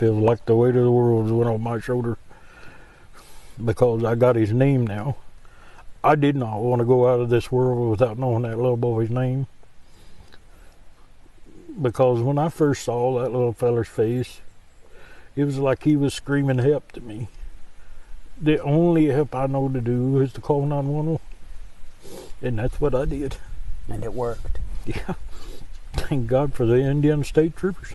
Feels like the weight of the world went off my shoulder because I got his name now. I did not want to go out of this world without knowing that little boy's name. Because when I first saw that little feller's face, it was like he was screaming help to me. The only help I know to do is to call 911. And that's what I did. And it worked. Yeah. Thank God for the Indiana State Troopers.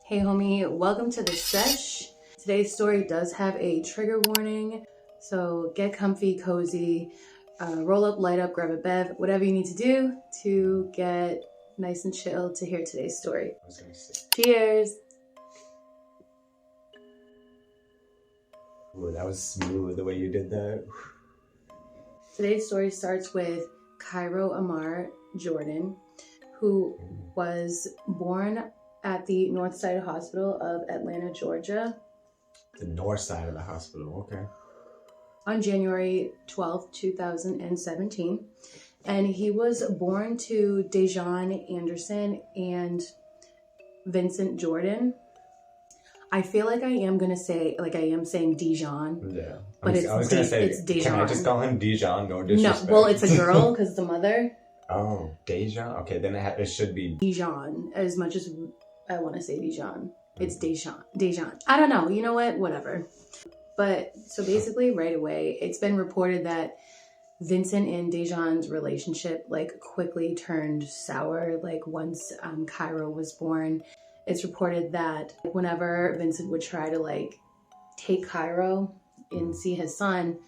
Hey homie, welcome to the sesh. Today's story does have a trigger warning, so get comfy, cozy, roll up, light up, grab a bev, whatever you need to do to get nice and chill to hear today's story. Cheers! Ooh, that was smooth the way you did that. Today's story starts with Cairo Ammar Jordan, who was born at the North Side Hospital of Atlanta, Georgia. The north side of the hospital, okay. On January 12th, 2017. And he was born to Dejan Anderson and Vincent Jordan. I feel like I am going to say, like I am saying Dejan. Yeah. But I was going to say, it's Dejan. Can I just call him Dejan? No disrespect. No, well, it's a girl because it's the mother. Oh, Dejan? Okay, then it should be Dejan, as much as I want to say Dejan. It's Dejan. I don't know. You know what? Whatever. But so basically right away, it's been reported that Vincent and Dejan's relationship like quickly turned sour. Like once Cairo was born, it's reported that whenever Vincent would try to like take Cairo and see his son,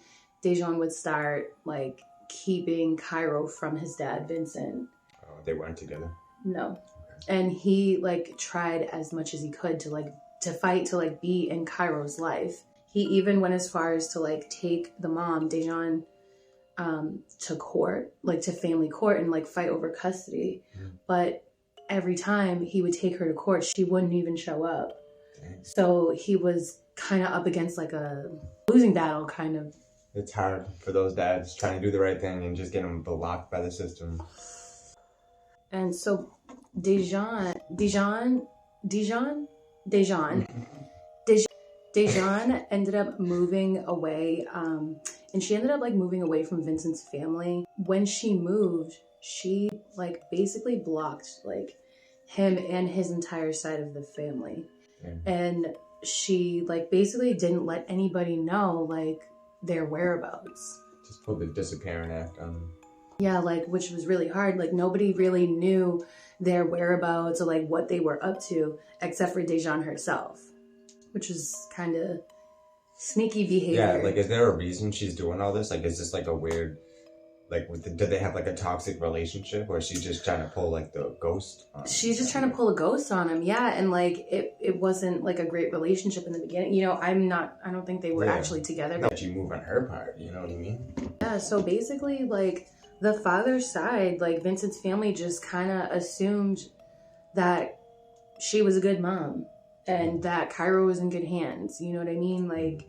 Dejan would start like keeping Cairo from his dad, Vincent. Oh, they weren't together? No. And he like tried as much as he could to fight to like be in Cairo's life. He even went as far as to like take the mom, Dejan, to court, like to family court and like fight over custody. But every time he would take her to court, she wouldn't even show up. Dang. So he was kind of up against like a losing battle kind of. It's hard for those dads trying to do the right thing and just getting blocked by the system. And so Dejan ended up moving away, and she ended up like moving away from Vincent's family. When she moved, she like basically blocked like him and his entire side of the family. And she like basically didn't let anybody know like their whereabouts. Just pulled the disappearing act on them. Yeah, like, which was really hard. Like, nobody really knew their whereabouts or, like, what they were up to, except for Dejan herself, which was kind of sneaky behavior. Yeah, like, is there a reason she's doing all this? Like, is this, like, a weird, like, do they have, like, a toxic relationship, or is she just trying to pull, like, the ghost on him? She's just trying to pull a ghost on him, yeah, and, like, it wasn't, like, a great relationship in the beginning. You know, I don't think they were actually together. But you move on her part, you know what I mean? Yeah, so basically, like, the father's side, like Vincent's family just kind of assumed that she was a good mom and that Cairo was in good hands. You know what I mean? Like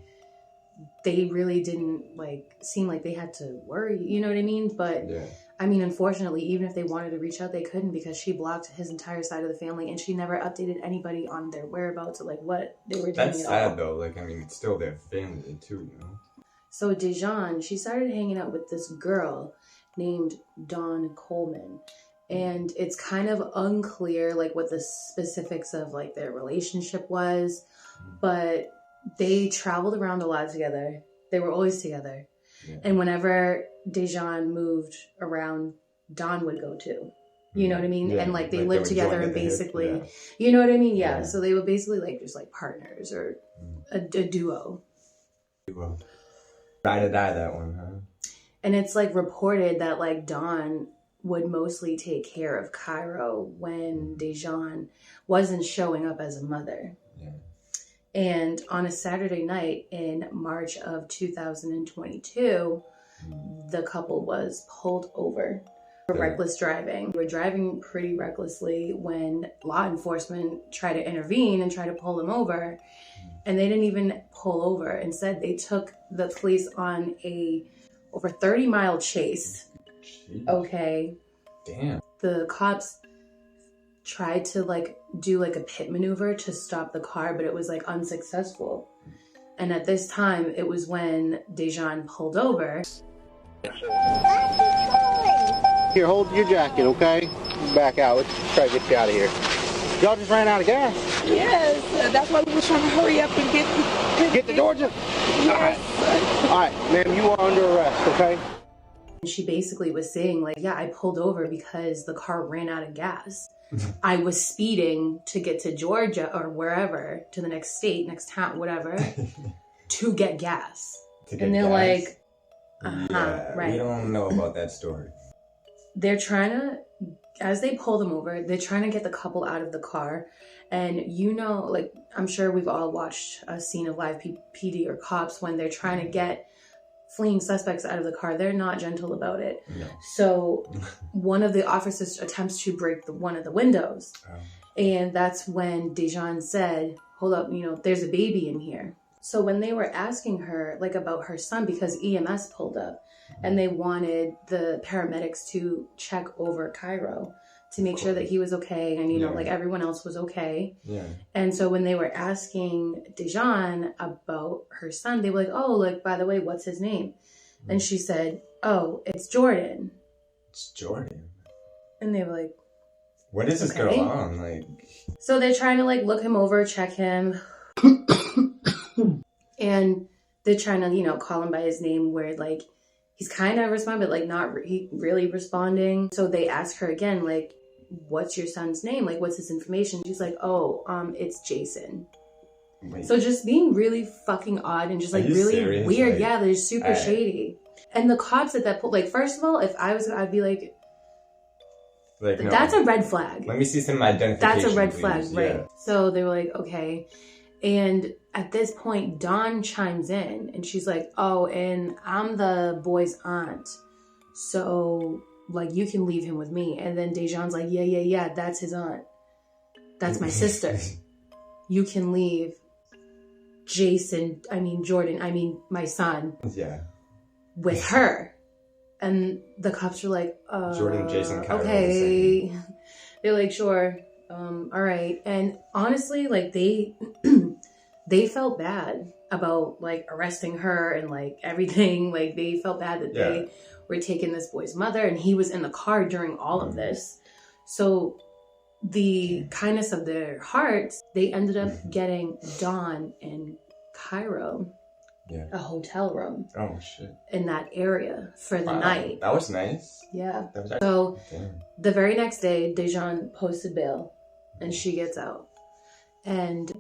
they really didn't like seem like they had to worry, you know what I mean? But yeah. I mean, unfortunately, even if they wanted to reach out, they couldn't because she blocked his entire side of the family and she never updated anybody on their whereabouts or like what they were doing. That's sad though. Like, I mean, it's still their family too, you know? So Dejan, she started hanging out with this girl named Dawn Coleman, and it's kind of unclear like what the specifics of like their relationship was, but they traveled around a lot together. They were always together. And whenever Dejan moved around, Dawn would go too. You know what I mean? And like they lived together and basically, you know what I mean? Yeah. So they were basically like just like partners or a duo. Ride or die, that one, huh? And it's like reported that like Dawn would mostly take care of Cairo when Dejan wasn't showing up as a mother. Yeah. And on a Saturday night in March of 2022, the couple was pulled over for reckless driving. They were driving pretty recklessly when law enforcement tried to intervene and try to pull them over. And they didn't even pull over. Instead, they took the police on a over 30-mile chase. Jeez. Okay. Damn. The cops tried to like do like a pit maneuver to stop the car, but it was like unsuccessful. And at this time, it was when Dejan pulled over. Here, hold your jacket, okay? Back out. Let's try to get you out of here. Y'all just ran out of gas? Yes, that's why we were trying to hurry up and Get to Georgia? Yes. All right, ma'am, you are under arrest, okay? And she basically was saying like, yeah, I pulled over because the car ran out of gas. I was speeding to get to Georgia or wherever, to the next state, next town, whatever, to get gas. And they're like, yeah, right. We don't know about that story. They're trying to, as they pull them over, they're trying to get the couple out of the car. And you know, like, I'm sure we've all watched a scene of live PD or cops when they're trying to get fleeing suspects out of the car. They're not gentle about it. No. So one of the officers attempts to break one of the windows. And that's when Dejan said, hold up, you know, there's a baby in here. So when they were asking her like about her son, because EMS pulled up and they wanted the paramedics to check over Cairo to make sure that he was okay. And, you know, like everyone else was okay. Yeah. And so when they were asking Dejan about her son, they were like, oh, like, by the way, what's his name? And she said, oh, it's Jordan. It's Jordan. And they were like, what is this girl on? Like, so they're trying to like look him over, check him. And they're trying to, you know, call him by his name where like he's kind of responding, but like not really responding. So they ask her again, like, what's your son's name? Like, what's his information? She's like, oh, it's Jason. Wait. So just being really fucking odd and just like really serious? Weird. Like, yeah, they're super shady. And the cops at that point, like, first of all, if I was, I'd be like no, that's a red flag. Let me see some identification. That's a red please. flag, right? Yeah. So they were like, okay. And at this point, Dawn chimes in and she's like, oh, and I'm the boy's aunt. So, like, you can leave him with me. And then Dejan's like, yeah, that's his aunt. That's my sister. You can leave Jordan, my son. Yeah. With her. And the cops are like, Jordan, Jason, Cairo, okay. They're like, sure. All right. And honestly, like they felt bad about like arresting her and like everything. Like they felt bad that they were taking this boy's mother and he was in the car during all of this. So the kindness of their hearts, they ended up getting Dawn in Cairo. Yeah. A hotel room. Oh shit. In that area for the night. That was nice. Yeah. That was so the very next day, Dejan posted bail and she gets out. And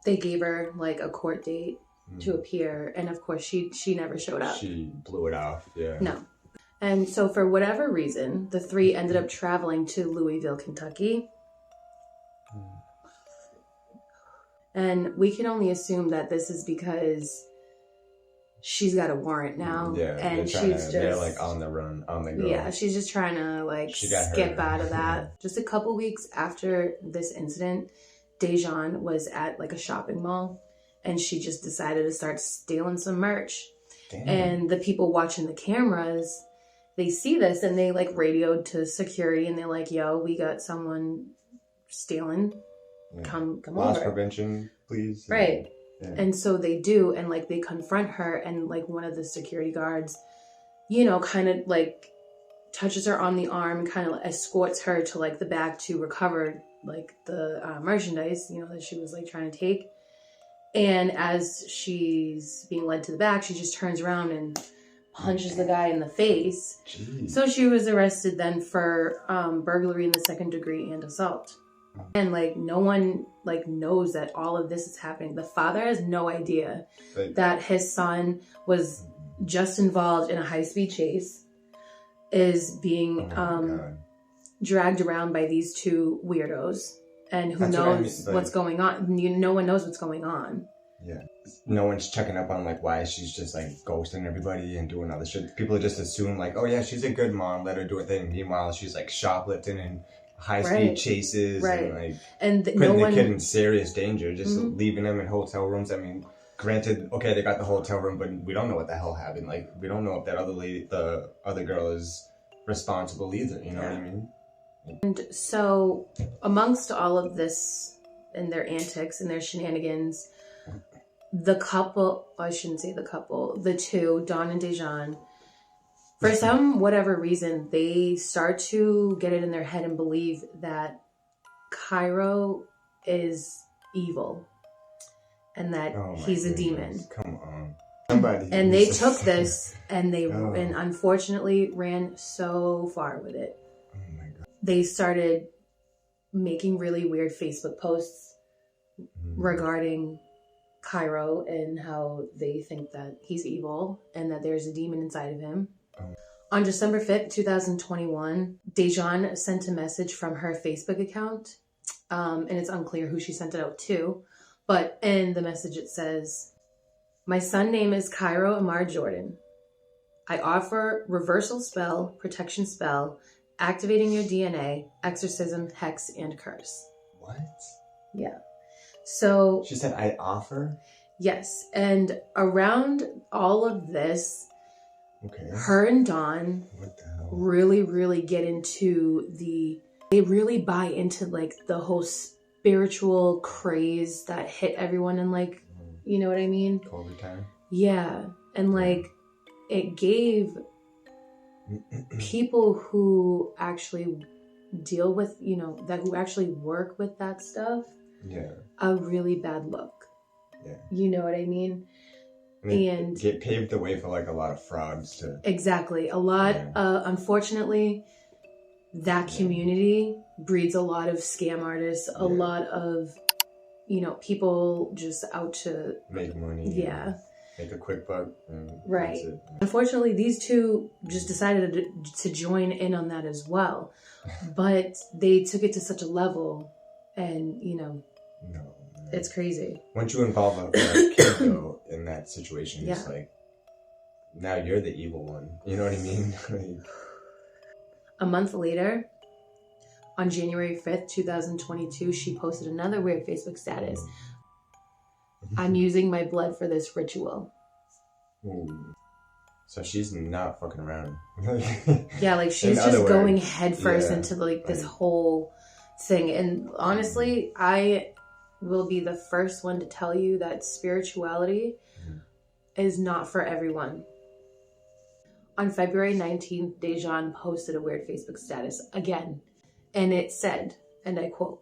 they gave her like a court date to appear, and of course she never showed up. She blew it off, yeah. No. And so for whatever reason, the three ended up traveling to Louisville, Kentucky. And we can only assume that this is because she's got a warrant now. Yeah, and they're like on the run, on the go. Yeah, she's just trying to like skip out of that. Just a couple weeks after this incident, Dejan was at like a shopping mall and she just decided to start stealing some merch. Damn. And the people watching the cameras, they see this and they like radioed to security and they're like, yo, we got someone stealing. Come Loss over. Prevention, please. Right. Yeah. And so they do, and like they confront her, and like one of the security guards, you know, kind of like touches her on the arm, kind of escorts her to like the back to recover like the merchandise, you know, that she was like trying to take. And as she's being led to the back, she just turns around and punches the guy in the face. Jeez. So she was arrested then for burglary in the second degree and assault. And like no one like knows that all of this is happening. The father has no idea that his son was just involved in a high-speed chase, is being dragged around by these two weirdos, and who knows what's going on. No one knows what's going on. Yeah. No one's checking up on like why she's just like ghosting everybody and doing other shit. People just assume like, oh yeah, she's a good mom, let her do her thing. Meanwhile, she's like shoplifting and high-speed chases and like putting the kid in serious danger, just leaving them in hotel rooms. I mean, granted, okay, they got the hotel room, but we don't know what the hell happened. Like, we don't know if that other lady, the other girl, is responsible either. You know what I mean? And so, amongst all of this and their antics and their shenanigans, the couple, I shouldn't say the couple, the two, Dawn and Dejan, for some whatever reason, they start to get it in their head and believe that Cairo is evil and that he's a demon. Come on. Somebody. And they took this and and unfortunately ran so far with it. Oh my God. They started making really weird Facebook posts regarding Cairo and how they think that he's evil and that there's a demon inside of him. On December 5th, 2021, Dejan sent a message from her Facebook account, and it's unclear who she sent it out to, but in the message it says, "My son name is Cairo Ammar Jordan. I offer reversal spell, protection spell, activating your DNA, exorcism, hex, and curse." What? Yeah. So she said, "I offer." Yes, and around all of this, okay, her and Dawn really get into they really buy into like the whole spiritual craze that hit everyone in like, you know what I mean? COVID time. Yeah, and like it gave people who actually deal with, you know, that who actually work with that stuff, a really bad look. Yeah. You know what I mean? And get paved the way for like a lot of frauds to exactly a lot. Unfortunately, that community breeds a lot of scam artists, a lot of, you know, people just out to make money. Yeah. Make a quick buck. Right. Unfortunately, these two just decided to join in on that as well. But they took it to such a level and, you know, it's crazy. Once you involve a kid though in that situation, it's like, now you're the evil one. You know what I mean? A month later, on January 5th, 2022, she posted another weird Facebook status. "I'm using my blood for this ritual." Ooh. So she's not fucking around. Yeah, like she's just going headfirst into like this whole thing. And honestly, I will be the first one to tell you that spirituality is not for everyone. On February 19th, Dejan posted a weird Facebook status again. And it said, and I quote,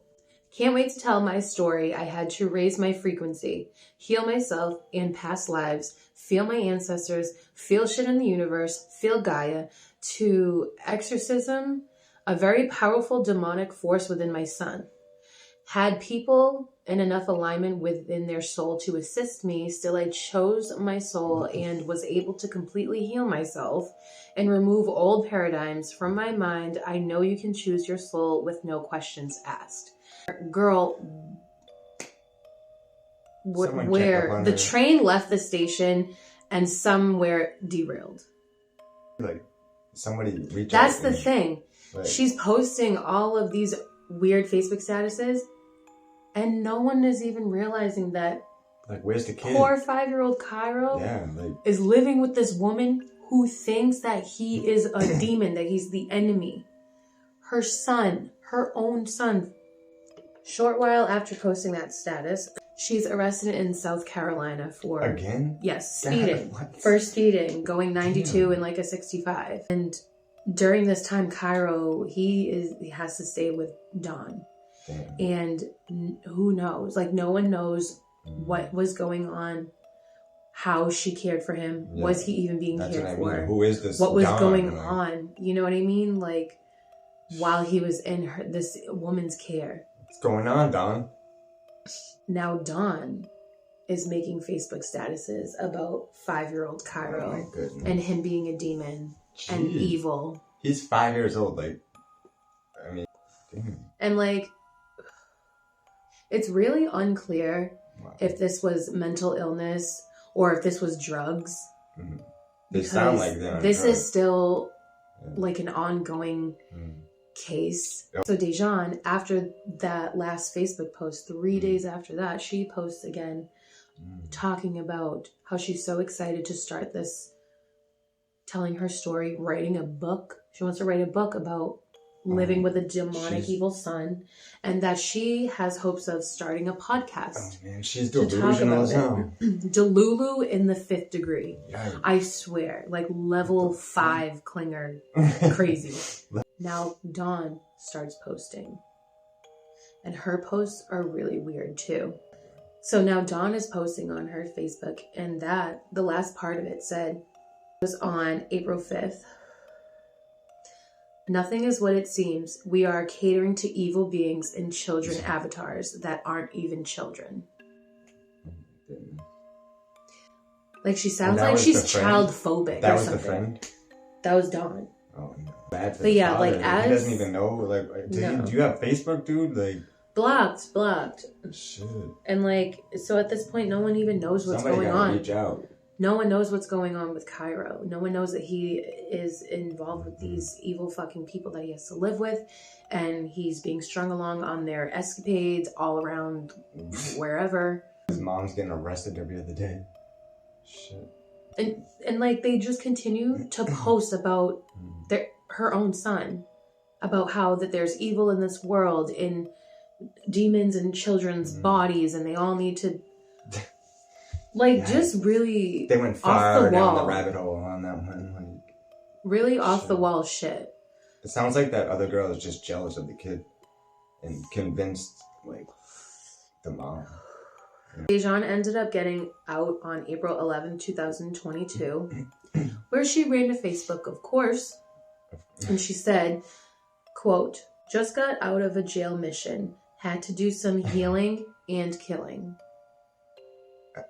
"Can't wait to tell my story. I had to raise my frequency, heal myself and past lives, feel my ancestors, feel shit in the universe, feel Gaia, to exorcism a very powerful demonic force within my son. Had people in enough alignment within their soul to assist me, still I chose my soul and was able to completely heal myself and remove old paradigms from my mind. I know you can choose your soul with no questions asked." Girl, where the train left the station and somewhere derailed. Like somebody reached That's the thing. Like, she's posting all of these weird Facebook statuses and no one is even realizing that like where's the kid? Poor 5-year-old Cairo is living with this woman who thinks that he is a demon, that he's the enemy. Her son, her own son. Short while after posting that status, she's arrested in South Carolina for... Again? Yes, speeding. For speeding, going 92 in like a 65. And during this time, Cairo, he has to stay with Dawn. Damn. And who knows? Like, no one knows what was going on, how she cared for him. Yeah. Was he even being cared for? Who is this? What was going on? You know what I mean? Like, while he was in this woman's care. What's going on, Dawn? Now Dawn is making Facebook statuses about 5-year-old Cairo and him being a demon and evil. He's 5 years old. Like, I mean, damn. And like, it's really unclear if this was mental illness or if this was drugs. Mm-hmm. They sound like that. This is still like an ongoing case. Yep. So Dejan, after that last Facebook post, 3 days after that, she posts again talking about how she's so excited to start this, telling her story, writing a book. She wants to write a book about living with a demonic evil son, and that she has hopes of starting a podcast. Oh man, she's delusional as hell. Delulu in the 5th degree. Yeah. I swear, like level 5 clinger crazy. Now Dawn starts posting. And her posts are really weird too. So now Dawn is posting on her Facebook, and that the last part of it said, was on April 5th. Nothing is what it seems. We are catering to evil beings and children avatars that aren't even children. Like she sounds like she's child phobic. That or was something. the friend? That was Dawn. Oh no. Bad for But yeah, father. like as... He doesn't even know. Like, do you have Facebook, dude? Like... Blocked. Shit. And like, so at this point, no one even knows what's Somebody going gotta on. reach out. No one knows what's going on with Cairo. No one knows that he is involved with these evil fucking people that he has to live with. And he's being strung along on their escapades all around wherever. His mom's getting arrested every other day. Shit. And like, they just continue to post about her own son. About how that there's evil in this world, in demons in children's bodies, and they all need to... Like, just really they went far down the rabbit hole on that one. Like, really off the wall shit. It sounds like that other girl is just jealous of the kid and convinced, like, the mom. Dejan ended up getting out on April 11, 2022, where she ran to Facebook, of course, and she said, quote, "Just got out of a jail mission. Had to do some healing and killing."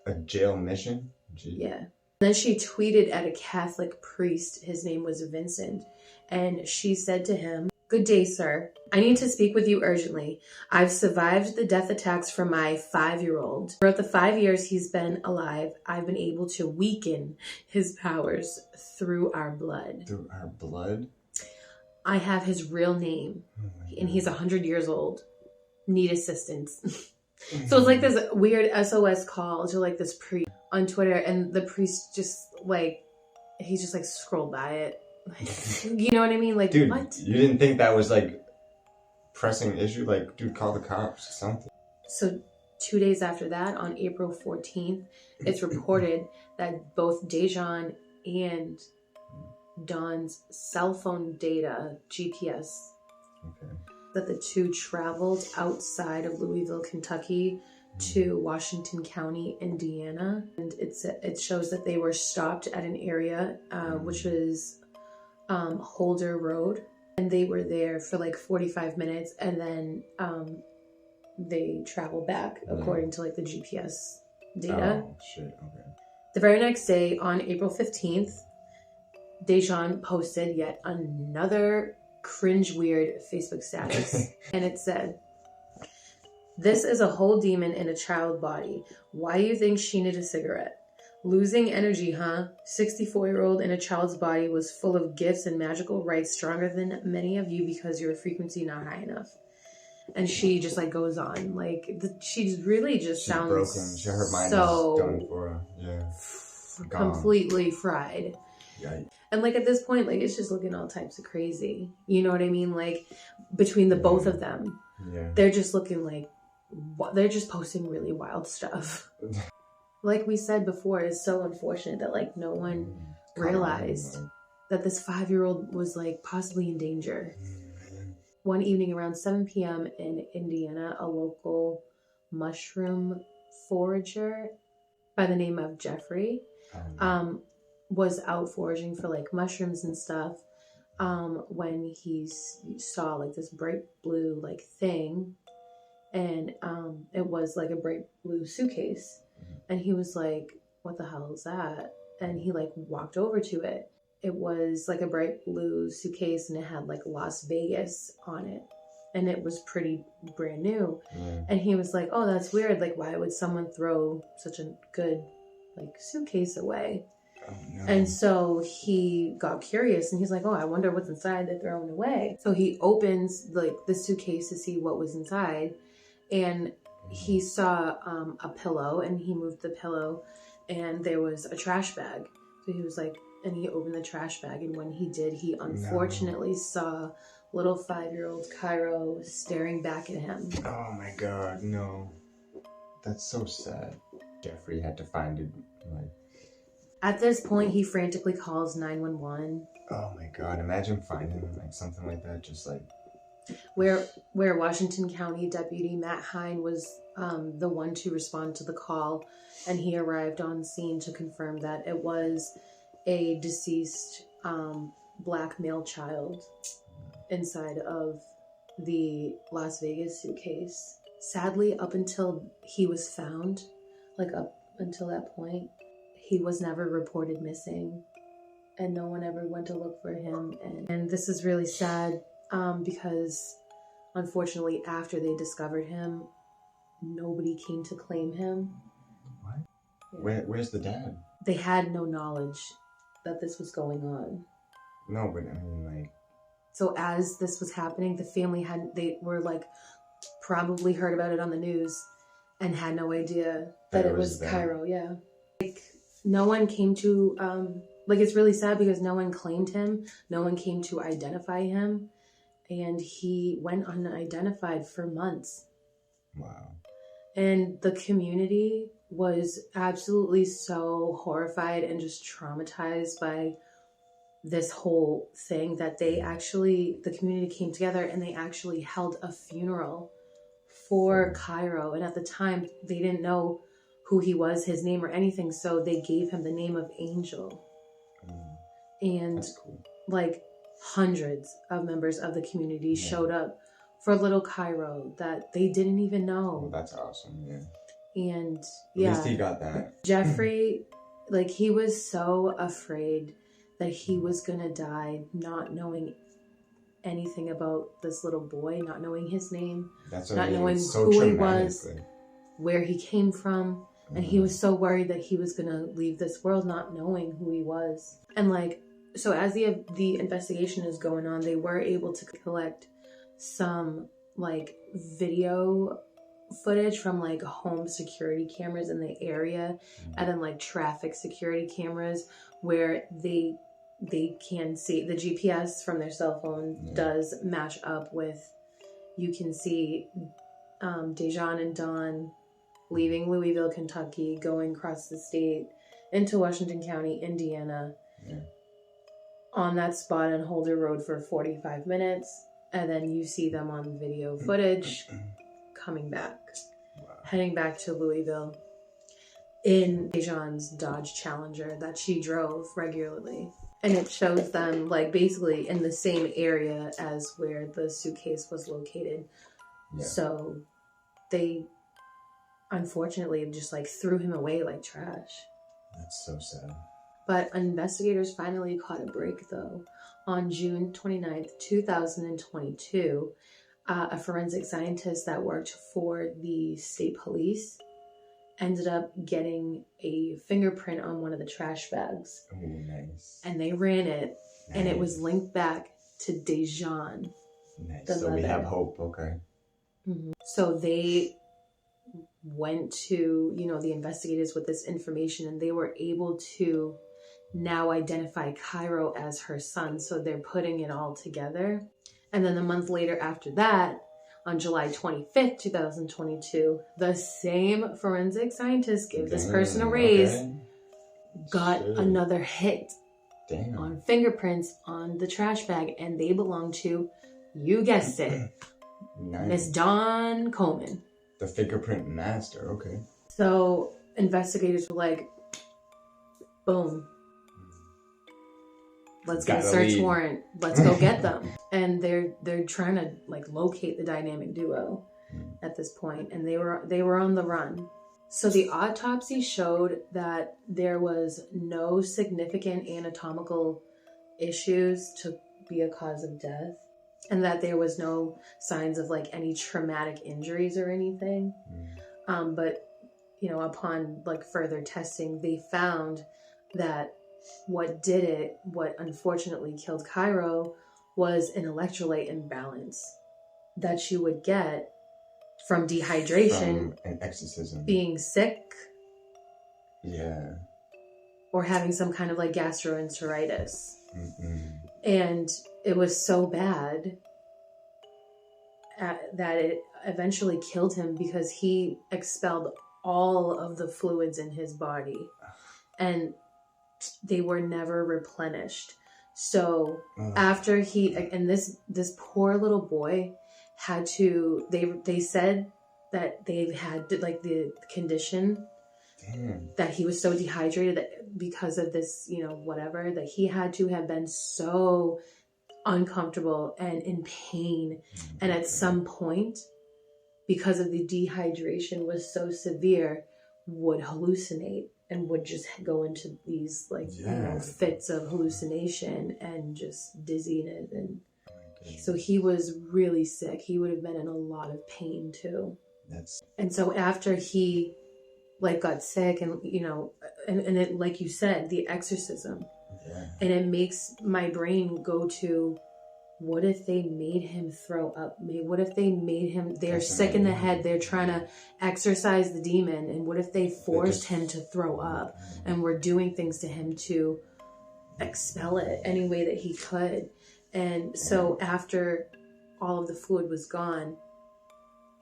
A jail mission? Jeez. Yeah. Then she tweeted at a Catholic priest. His name was Vincent. And she said to him, "Good day, sir. I need to speak with you urgently. I've survived the death attacks from my 5-year-old. Throughout the 5 years he's been alive, I've been able to weaken his powers through our blood." Through our blood? I have his real name. And he's 100 years old. Need assistance. So it's like this weird SOS call to like this priest on Twitter, and the priest just like, he's just like scrolled by it. You know what I mean? Like, dude, what? You didn't think that was like pressing issue? Like, dude, call the cops or something. So 2 days after that, on April 14th, it's reported that both Dejan and Dawn's cell phone data, GPS, that the two traveled outside of Louisville, Kentucky to Washington County, Indiana. And it shows that they were stopped at an area, which was Holder Road. And they were there for like 45 minutes, and then they traveled back according to like the GPS data. Oh, shit, okay. The very next day, on April 15th, Dejan posted yet another cringe weird Facebook status. And it said, "This is a whole demon in a child body. Why do you think she needed a cigarette? Losing energy, huh? 64-year-old in a child's body was full of gifts and magical rights stronger than many of you because your frequency not high enough." And she just like goes on. Like, she really just She's sounds broken. Her mind so is done for her. Yeah. Completely fried. Yikes. And like at this point, like it's just looking all types of crazy. You know what I mean? Like between the both of them, they're just looking like, they're just posting really wild stuff. Like we said before, it's so unfortunate that like no one realized that this 5-year-old was like possibly in danger. One evening around 7 p.m. in Indiana, a local mushroom forager by the name of Jeffrey was out foraging for like mushrooms and stuff when he saw like this bright blue like thing, and it was like a bright blue suitcase, and he was like, "What the hell is that?" And he like walked over to it. It was like a bright blue suitcase, and it had like Las Vegas on it, and it was pretty brand new. And he was like, "Oh, that's weird. Like, why would someone throw such a good like suitcase away?" Oh, no. And so he got curious, and he's like, "Oh, I wonder what's inside. They're throwing away." So he opens like the suitcase to see what was inside, and he saw a pillow, and he moved the pillow, and there was a trash bag. So he was like, and he opened the trash bag, and when he did, he unfortunately saw little 5-year-old Cairo staring back at him. Oh my god, no. That's so sad. Jeffrey had to find it, like... At this point, he frantically calls 911. Oh my god, imagine finding, like, something like that, just like... Where Washington County Deputy Matt Hine was the one to respond to the call, and he arrived on scene to confirm that it was a deceased black male child inside of the Las Vegas suitcase. Sadly, up until he was found, like up until that point, he was never reported missing, and no one ever went to look for him. And this is really sad because unfortunately after they discovered him, nobody came to claim him. What? Yeah. Where's the dad? They had no knowledge that this was going on. No, but I mean, like... So as this was happening, the family they were like, probably heard about it on the news and had no idea that it was Cairo. Yeah. Like, no one came to, like, it's really sad because no one claimed him. No one came to identify him. And he went unidentified for months. Wow. And the community was absolutely so horrified and just traumatized by this whole thing that the community came together and they actually held a funeral for Cairo. And at the time, they didn't know who he was, his name or anything. So they gave him the name of Angel. And that's cool. Like hundreds of members of the community showed up for little Cairo that they didn't even know. Oh, that's awesome. Yeah. And at least he got that. Jeffrey, like, he was so afraid that he was gonna die, not knowing anything about this little boy, not knowing his name, not knowing who he was, where he came from. And he was so worried that he was gonna leave this world not knowing who he was. And like, so as the investigation is going on, they were able to collect some like video footage from like home security cameras in the area, and then like traffic security cameras where they can see the GPS from their cell phone does match up with, you can see Dejan and Don leaving Louisville, Kentucky, going across the state into Washington County, Indiana, on that spot on Holder Road for 45 minutes. And then you see them on video footage coming back, heading back to Louisville in Dejan's Dodge Challenger that she drove regularly. And it shows them like basically in the same area as where the suitcase was located. Yeah. So they unfortunately just like threw him away like trash. That's so sad. But investigators finally caught a break though. On June 29th, 2022, a forensic scientist that worked for the state police ended up getting a fingerprint on one of the trash bags. Oh, nice. And they ran it, and it was linked back to Dejan. Nice. So we have hope, okay. Mm-hmm. So they went to, the investigators with this information, and they were able to now identify Cairo as her son. So they're putting it all together. And then a month later after that, on July 25th, 2022, the same forensic scientist gave this person a raise, got another hit on fingerprints on the trash bag, and they belong to, you guessed it, Miss Dawn Coleman. The fingerprint master, okay. So investigators were like, boom. Let's get a search warrant. Let's go get them. And they're trying to like locate the dynamic duo at this point, and they were on the run. So the autopsy showed that there was no significant anatomical issues to be a cause of death, and that there was no signs of like any traumatic injuries or anything. But upon like further testing, they found that what unfortunately killed Cairo was an electrolyte imbalance that she would get from dehydration, from an exorcism, being sick, yeah, or having some kind of like gastroenteritis. And it was so bad that it eventually killed him because he expelled all of the fluids in his body and they were never replenished. So after this poor little boy had to, they said that they had like the condition that he was so dehydrated that because of this, whatever, that he had to have been so uncomfortable and in pain. And at some point, because of the dehydration was so severe, would hallucinate and would just go into these fits of hallucination and just dizziness. And so he was really sick. He would have been in a lot of pain too. And so after he got sick and, and it, like you said, the exorcism, and it makes my brain go to, what if they made him throw up? What if they made him, they're sick in the head, they're trying to exorcise the demon, and what if they forced him to throw up and were doing things to him to expel it any way that he could? And so after all of the fluid was gone,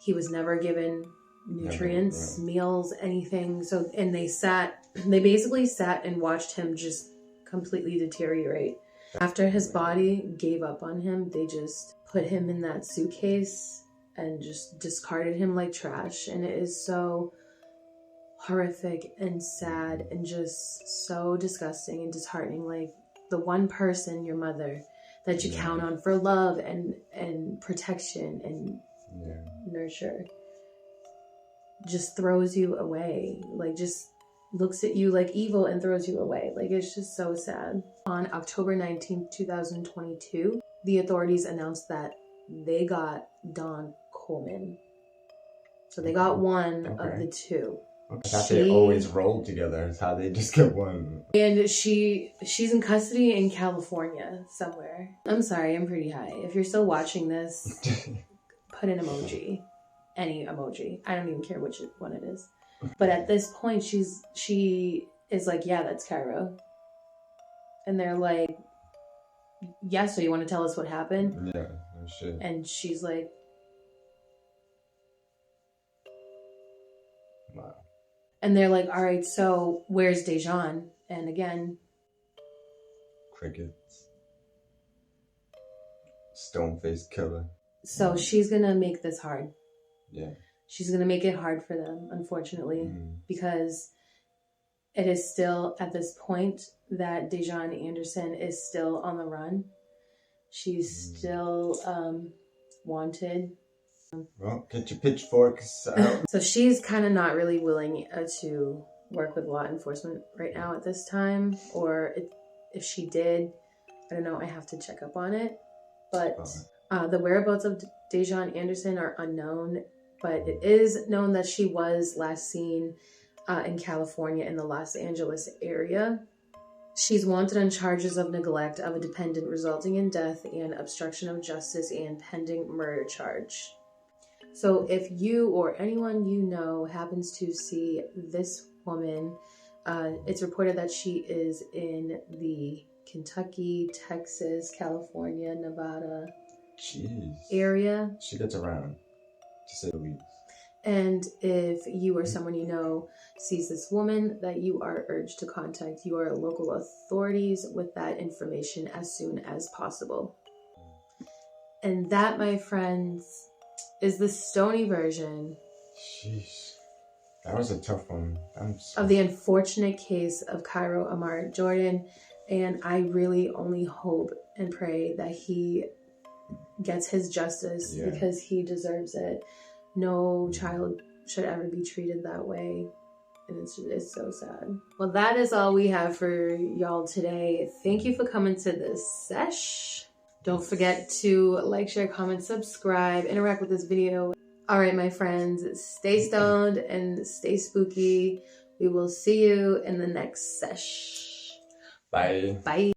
he was never given nutrients, meals, anything. So, and they basically sat and watched him just completely deteriorate. After his body gave up on him, they just put him in that suitcase and just discarded him like trash. And it is so horrific and sad and just so disgusting and disheartening. Like the one person, your mother, that you count on for love and protection and nurture, just throws you away. Like just looks at you like evil and throws you away. Like it's just so sad. On October 19th, 2022, the authorities announced that they got Dawn Coleman. So they got one of the two. I thought they always rolled together. It's how they just get one. And she's in custody in California somewhere. I'm sorry, I'm pretty high. If you're still watching this, put an emoji. Any emoji. I don't even care which one it is. But at this point, she is like, yeah, that's Cairo. And they're like, yeah, so you want to tell us what happened? Yeah, no shit. And she's like, wow. And they're like, all right, so where's Dejan? And again, crickets. Stone-faced killer. So she's going to make this hard. Yeah. She's going to make it hard for them, unfortunately, because it is still at this point that Dejan Anderson is still on the run. She's still wanted. Well, get your pitchforks out. So she's kind of not really willing to work with law enforcement right now at this time. Or if she did, I don't know, I have to check up on it. But the whereabouts of Dejan Anderson are unknown. But it is known that she was last seen in California in the Los Angeles area. She's wanted on charges of neglect of a dependent resulting in death and obstruction of justice and pending murder charge. So if you or anyone you know happens to see this woman, it's reported that she is in the Kentucky, Texas, California, Nevada area. She gets around, to say the least. And if you or someone you know sees this woman, that you are urged to contact your local authorities with that information as soon as possible. And that, my friends, is the Stony version. Sheesh. That was a tough one. Of the unfortunate case of Cairo Ammar Jordan. And I really only hope and pray that he gets his justice because he deserves it. No child should ever be treated that way. And it's so sad. Well, that is all we have for y'all today. Thank you for coming to this sesh. Don't forget to like, share, comment, subscribe, interact with this video. All right, my friends, stay stoned and stay spooky. We will see you in the next sesh. Bye. Bye.